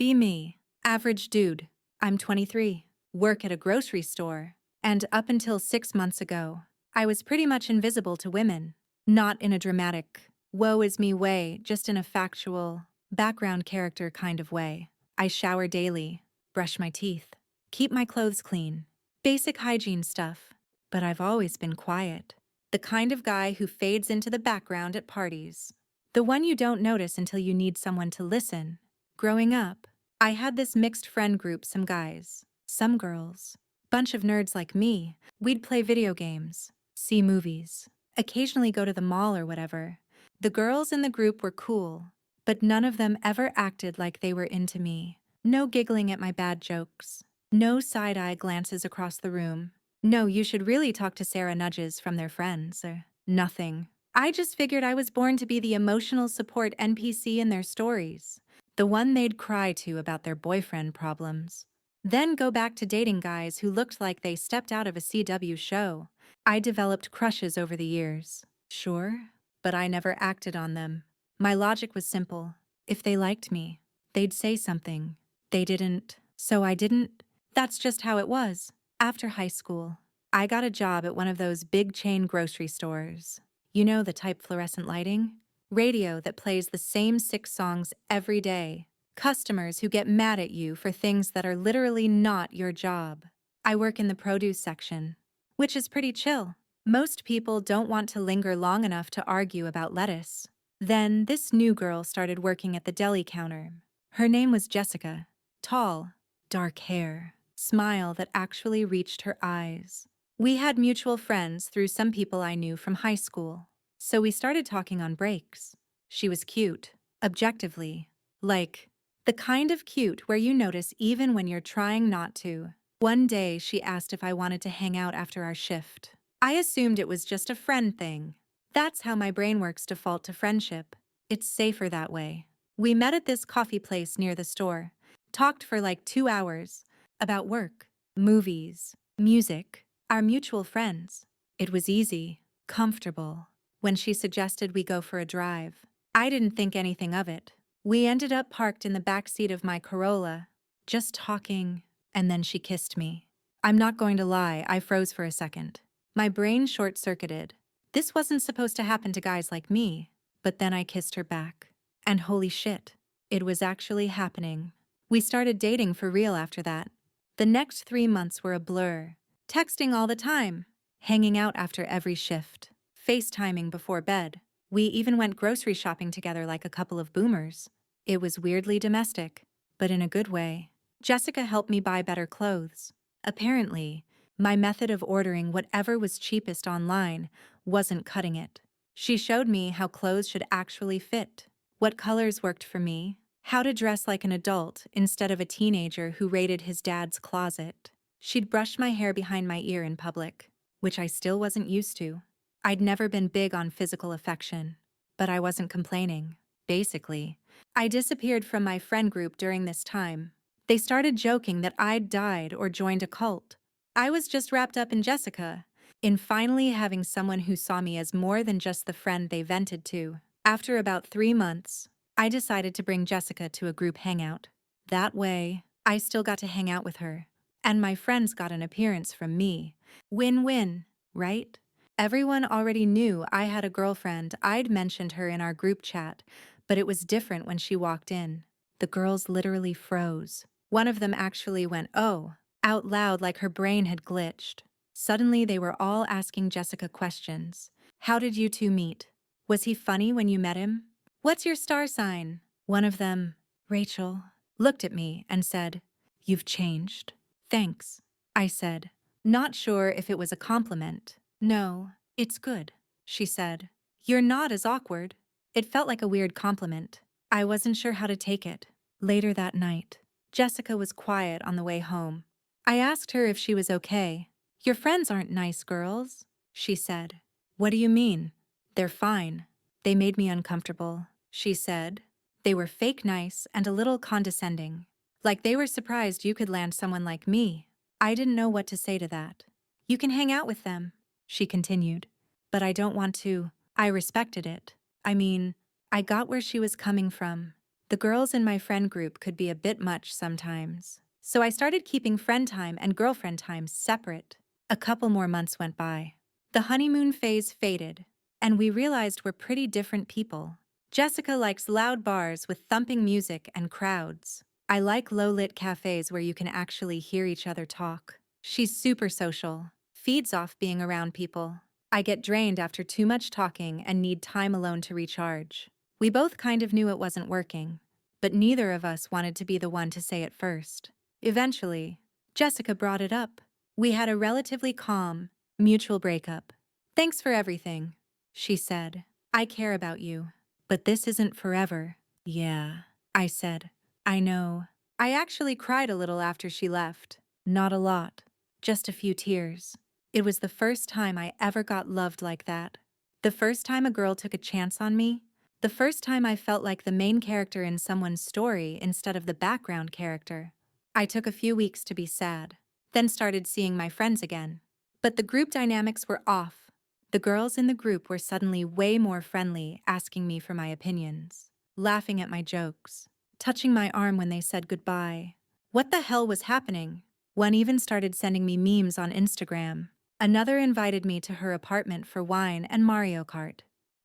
Be me. Average dude. I'm 23. Work at a grocery store. And up until 6 months ago, I was pretty much invisible to women. Not in a dramatic, woe is me way, just in a factual, background character kind of way. I shower daily, brush my teeth, keep my clothes clean. Basic hygiene stuff. But I've always been quiet. The kind of guy who fades into the background at parties. The one you don't notice until you need someone to listen. Growing up, I had this mixed friend group, some guys, some girls. Bunch of nerds like me. We'd play video games, see movies, occasionally go to the mall or whatever. The girls in the group were cool, but none of them ever acted like they were into me. No giggling at my bad jokes. No side-eye glances across the room. No, you should really talk to Sarah nudges from their friends. Nothing. I just figured I was born to be the emotional support NPC in their stories. The one they'd cry to about their boyfriend problems. Then go back to dating guys who looked like they stepped out of a CW show. I developed crushes over the years. Sure, but I never acted on them. My logic was simple. If they liked me, they'd say something. They didn't, so I didn't. That's just how it was. After high school, I got a job at one of those big chain grocery stores. You know, the type fluorescent lighting? Radio that plays the same 6 songs every day. Customers who get mad at you for things that are literally not your job. I work in the produce section, which is pretty chill. Most people don't want to linger long enough to argue about lettuce. Then this new girl started working at the deli counter. Her name was Jessica. Tall, dark hair, smile that actually reached her eyes. We had mutual friends through some people I knew from high school. So we started talking on breaks. She was cute, objectively. Like, the kind of cute where you notice even when you're trying not to. One day, she asked if I wanted to hang out after our shift. I assumed it was just a friend thing. That's how my brain works, default to friendship. It's safer that way. We met at this coffee place near the store. Talked for like 2 hours. About work, movies, music, our mutual friends. It was easy, comfortable. When she suggested we go for a drive, I didn't think anything of it. We ended up parked in the back seat of my Corolla, just talking, and then she kissed me. I'm not going to lie, I froze for a second. My brain short-circuited. This wasn't supposed to happen to guys like me, but then I kissed her back. And holy shit, it was actually happening. We started dating for real after that. The next 3 months were a blur. Texting all the time, hanging out after every shift, FaceTiming before bed. We even went grocery shopping together like a couple of boomers. It was weirdly domestic, but in a good way. Jessica helped me buy better clothes. Apparently, my method of ordering whatever was cheapest online wasn't cutting it. She showed me how clothes should actually fit, what colors worked for me, how to dress like an adult instead of a teenager who raided his dad's closet. She'd brush my hair behind my ear in public, which I still wasn't used to. I'd never been big on physical affection, but I wasn't complaining. Basically, I disappeared from my friend group during this time. They started joking that I'd died or joined a cult. I was just wrapped up in Jessica, in finally having someone who saw me as more than just the friend they vented to. After about 3 months, I decided to bring Jessica to a group hangout. That way, I still got to hang out with her, and my friends got an appearance from me. Win-win, right? Everyone already knew I had a girlfriend. I'd mentioned her in our group chat, but it was different when she walked in. The girls literally froze. One of them actually went, "Oh," out loud like her brain had glitched. Suddenly they were all asking Jessica questions. How did you two meet? Was he funny when you met him? What's your star sign? One of them, Rachel, looked at me and said, "You've changed." "Thanks," I said, not sure if it was a compliment. "No, it's good," she said. "You're not as awkward." It felt like a weird compliment. I wasn't sure how to take it. Later that night, Jessica was quiet on the way home. I asked her if she was okay. "Your friends aren't nice girls," she said. "What do you mean?" "They're fine." "They made me uncomfortable," she said. "They were fake nice and a little condescending. Like they were surprised you could land someone like me." I didn't know what to say to that. "You can hang out with them," she continued. "But I don't want to." I respected it. I mean, I got where she was coming from. The girls in my friend group could be a bit much sometimes. So I started keeping friend time and girlfriend time separate. A couple more months went by. The honeymoon phase faded, and we realized we're pretty different people. Jessica likes loud bars with thumping music and crowds. I like low-lit cafes where you can actually hear each other talk. She's super social, feeds off being around people. I get drained after too much talking and need time alone to recharge. We both kind of knew it wasn't working, but neither of us wanted to be the one to say it first. Eventually, Jessica brought it up. We had a relatively calm, mutual breakup. "Thanks for everything," she said. "I care about you. But this isn't forever." "Yeah," I said. "I know." I actually cried a little after she left. Not a lot, just a few tears. It was the first time I ever got loved like that. The first time a girl took a chance on me. The first time I felt like the main character in someone's story instead of the background character. I took a few weeks to be sad, then started seeing my friends again. But the group dynamics were off. The girls in the group were suddenly way more friendly, asking me for my opinions, laughing at my jokes, touching my arm when they said goodbye. What the hell was happening? One even started sending me memes on Instagram. Another invited me to her apartment for wine and Mario Kart.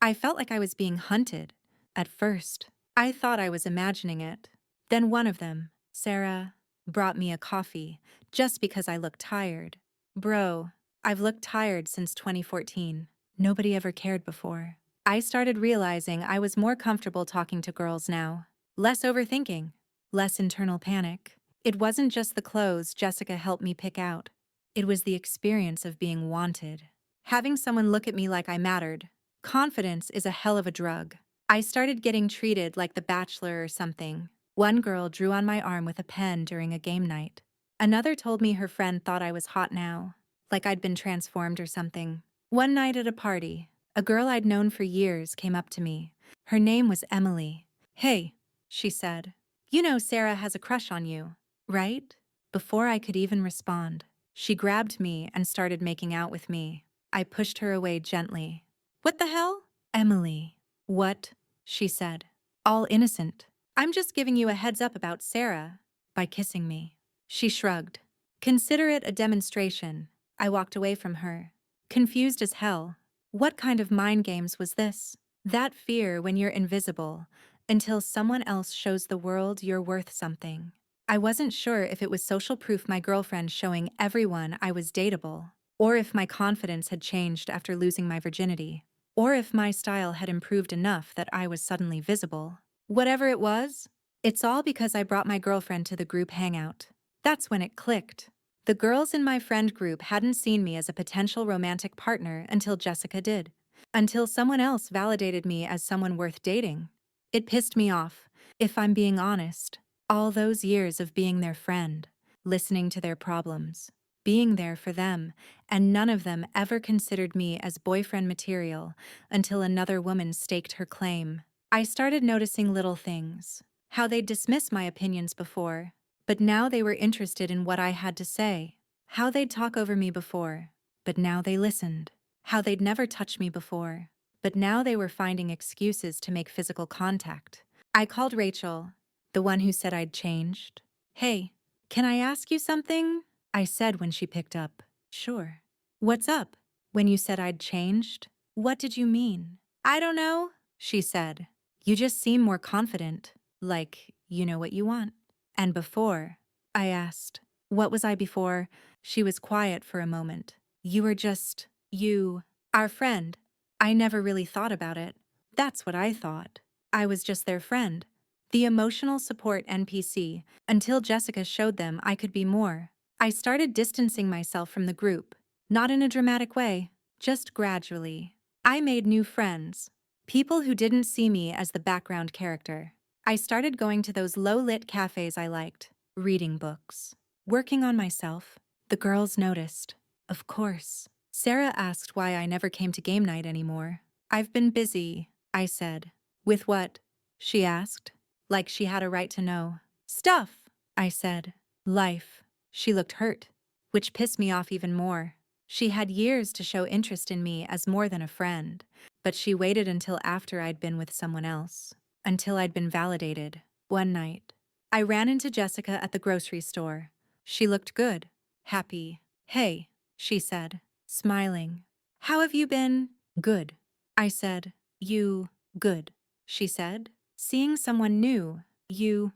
I felt like I was being hunted. At first, I thought I was imagining it. Then one of them, Sarah, brought me a coffee just because I looked tired. Bro, I've looked tired since 2014. Nobody ever cared before. I started realizing I was more comfortable talking to girls now. Less overthinking, less internal panic. It wasn't just the clothes Jessica helped me pick out. It was the experience of being wanted. Having someone look at me like I mattered. Confidence is a hell of a drug. I started getting treated like the Bachelor or something. One girl drew on my arm with a pen during a game night. Another told me her friend thought I was hot now, like I'd been transformed or something. One night at a party, a girl I'd known for years came up to me. Her name was Emily. "Hey," she said. "You know Sarah has a crush on you, right?" Before I could even respond, she grabbed me and started making out with me. I pushed her away gently. "What the hell?" "Emily." "What?" she said. All innocent. "I'm just giving you a heads up about Sarah," by kissing me. She shrugged. "Consider it a demonstration." I walked away from her, confused as hell. What kind of mind games was this? That fear when you're invisible, until someone else shows the world you're worth something. I wasn't sure if it was social proof my girlfriend showing everyone I was dateable, or if my confidence had changed after losing my virginity, or if my style had improved enough that I was suddenly visible. Whatever it was, it's all because I brought my girlfriend to the group hangout. That's when it clicked. The girls in my friend group hadn't seen me as a potential romantic partner until Jessica did. Until someone else validated me as someone worth dating. It pissed me off, if I'm being honest. All those years of being their friend, listening to their problems, being there for them, and none of them ever considered me as boyfriend material until another woman staked her claim. I started noticing little things. How they'd dismiss my opinions before, but now they were interested in what I had to say. How they'd talk over me before, but now they listened. How they'd never touched me before, but now they were finding excuses to make physical contact. I called Rachel, the one who said I'd changed. "Hey, can I ask you something?" I said when she picked up. "Sure." "What's up?" "When you said I'd changed, what did you mean?" "I don't know," she said. "You just seem more confident, like you know what you want." "And before?" I asked. "What was I before?" She was quiet for a moment. "You were just, our friend." I never really thought about it. That's what I thought. I was just their friend. The emotional support NPC, until Jessica showed them I could be more. I started distancing myself from the group. Not in a dramatic way, just gradually. I made new friends. People who didn't see me as the background character. I started going to those low-lit cafes I liked, reading books, working on myself. The girls noticed. Of course. Sarah asked why I never came to game night anymore. "I've been busy," I said. "With what?" she asked, like she had a right to know. "Stuff," I said. "Life." She looked hurt, which pissed me off even more. She had years to show interest in me as more than a friend, but she waited until after I'd been with someone else. Until I'd been validated. One night, I ran into Jessica at the grocery store. She looked good, happy. "Hey," she said, smiling. "How have you been?" "Good," I said. "You, good," she said. "Seeing someone new, you."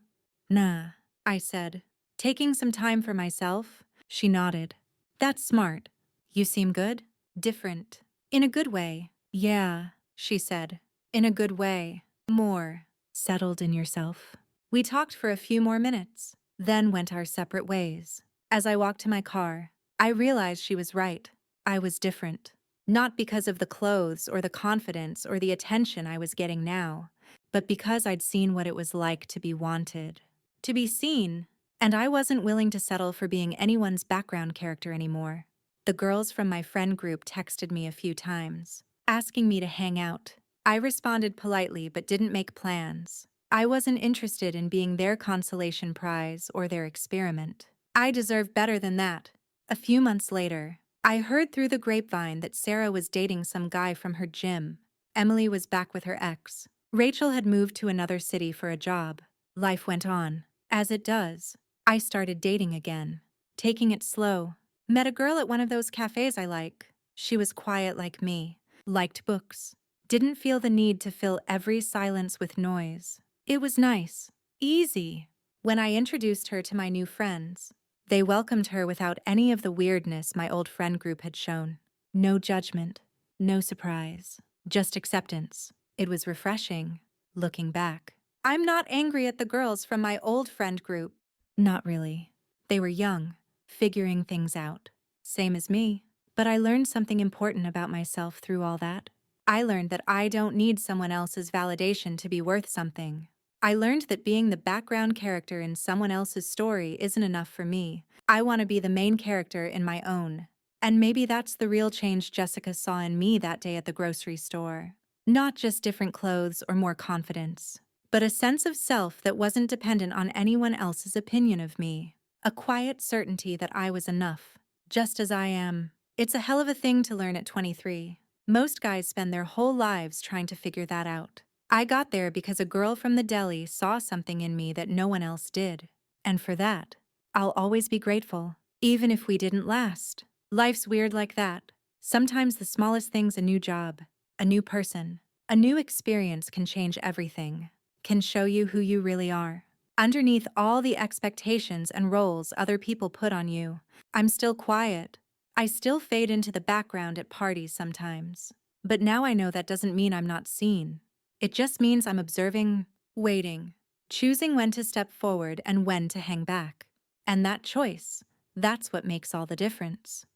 "Nah," I said. "Taking some time for myself." She nodded. "That's smart. You seem good? Different. In a good way." "Yeah," she said. "In a good way. More settled in yourself." We talked for a few more minutes, then went our separate ways. As I walked to my car, I realized she was right. I was different. Not because of the clothes or the confidence or the attention I was getting now, but because I'd seen what it was like to be wanted, to be seen, and I wasn't willing to settle for being anyone's background character anymore. The girls from my friend group texted me a few times, asking me to hang out. I responded politely but didn't make plans. I wasn't interested in being their consolation prize or their experiment. I deserved better than that. A few months later, I heard through the grapevine that Sarah was dating some guy from her gym. Emily was back with her ex. Rachel had moved to another city for a job. Life went on, as it does. I started dating again, taking it slow. Met a girl at one of those cafes I like. She was quiet like me, liked books, didn't feel the need to fill every silence with noise. It was nice, easy. When I introduced her to my new friends, they welcomed her without any of the weirdness my old friend group had shown. No judgment, no surprise, just acceptance. It was refreshing, looking back. I'm not angry at the girls from my old friend group. Not really. They were young, figuring things out. Same as me. But I learned something important about myself through all that. I learned that I don't need someone else's validation to be worth something. I learned that being the background character in someone else's story isn't enough for me. I want to be the main character in my own. And maybe that's the real change Jessica saw in me that day at the grocery store. Not just different clothes or more confidence, but a sense of self that wasn't dependent on anyone else's opinion of me. A quiet certainty that I was enough, just as I am. It's a hell of a thing to learn at 23. Most guys spend their whole lives trying to figure that out. I got there because a girl from the deli saw something in me that no one else did. And for that, I'll always be grateful, even if we didn't last. Life's weird like that. Sometimes the smallest things, a new job, a new person, a new experience can change everything, can show you who you really are. Underneath all the expectations and roles other people put on you, I'm still quiet. I still fade into the background at parties sometimes. But now I know that doesn't mean I'm not seen. It just means I'm observing, waiting, choosing when to step forward and when to hang back. And that choice, that's what makes all the difference.